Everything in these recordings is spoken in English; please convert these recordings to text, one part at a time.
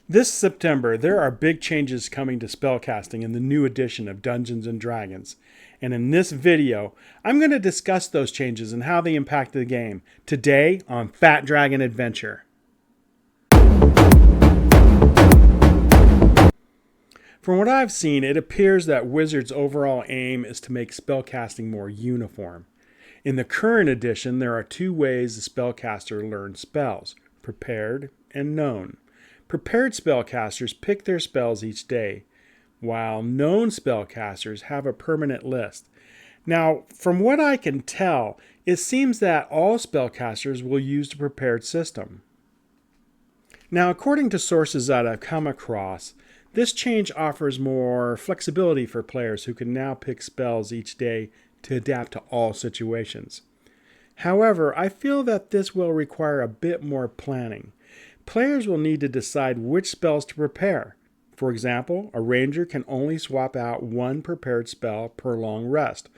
This September, there are big changes coming to spellcasting in the new edition of Dungeons & Dragons. And in this video, I'm going to discuss those changes and how they impact the game today on Fat Dragon Adventure. From what I've seen, it appears that Wizards' overall aim is to make spellcasting more uniform. In the current edition, there are two ways the spellcaster learns spells: prepared and known. Prepared spellcasters pick their spells each day, while known spellcasters have a permanent list. Now, from what I can tell, it seems that all spellcasters will use the prepared system. Now, according to sources that I've come across, this change offers more flexibility for players who can now pick spells each day to adapt to all situations. However, I feel that this will require a bit more planning. Players will need to decide which spells to prepare. For example, a ranger can only swap out one prepared spell per long rest,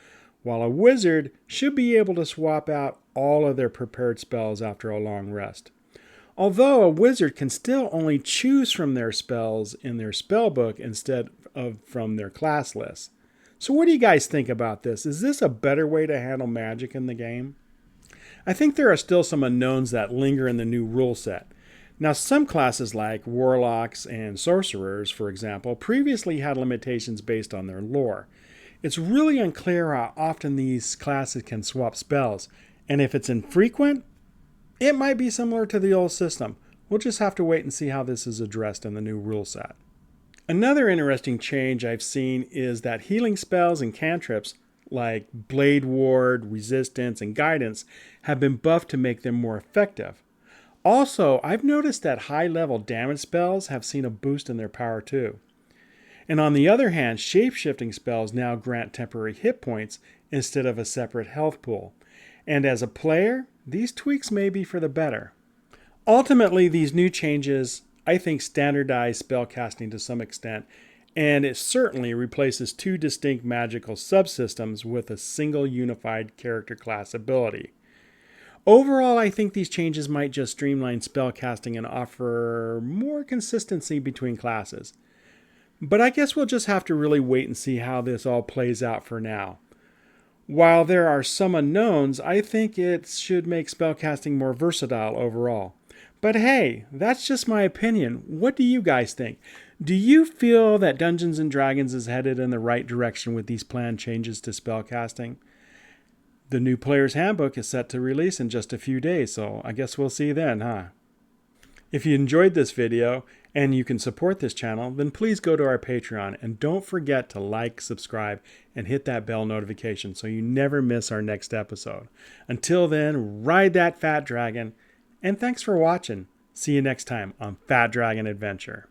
while a wizard should be able to swap out all of their prepared spells after a long rest. Although a wizard can still only choose from their spells in their spellbook instead of from their class list. So what do you guys think about this? Is this a better way to handle magic in the game? I think there are still some unknowns that linger in the new rule set. Now, some classes like warlocks and sorcerers, for example, previously had limitations based on their lore. It's really unclear how often these classes can swap spells, and if it's infrequent, it might be similar to the old system. We'll just have to wait and see how this is addressed in the new rule set. Another interesting change I've seen is that healing spells and cantrips like Blade Ward, Resistance, and Guidance have been buffed to make them more effective. Also, I've noticed that high-level damage spells have seen a boost in their power too. And on the other hand, shape-shifting spells now grant temporary hit points instead of a separate health pool. And as a player, these tweaks may be for the better. Ultimately, these new changes, I think, standardize spellcasting to some extent, and it certainly replaces two distinct magical subsystems with a single unified character class ability. Overall, I think these changes might just streamline spellcasting and offer more consistency between classes. But I guess we'll just have to really wait and see how this all plays out for now. While there are some unknowns, I think it should make spellcasting more versatile overall. But hey, that's just my opinion. What do you guys think? Do you feel that Dungeons & Dragons is headed in the right direction with these planned changes to spellcasting? The new Player's Handbook is set to release in just a few days, so I guess we'll see then, huh? If you enjoyed this video and you can support this channel, then please go to our Patreon and don't forget to like, subscribe, and hit that bell notification so you never miss our next episode. Until then, ride that fat dragon, and thanks for watching. See you next time on Fat Dragon Adventure.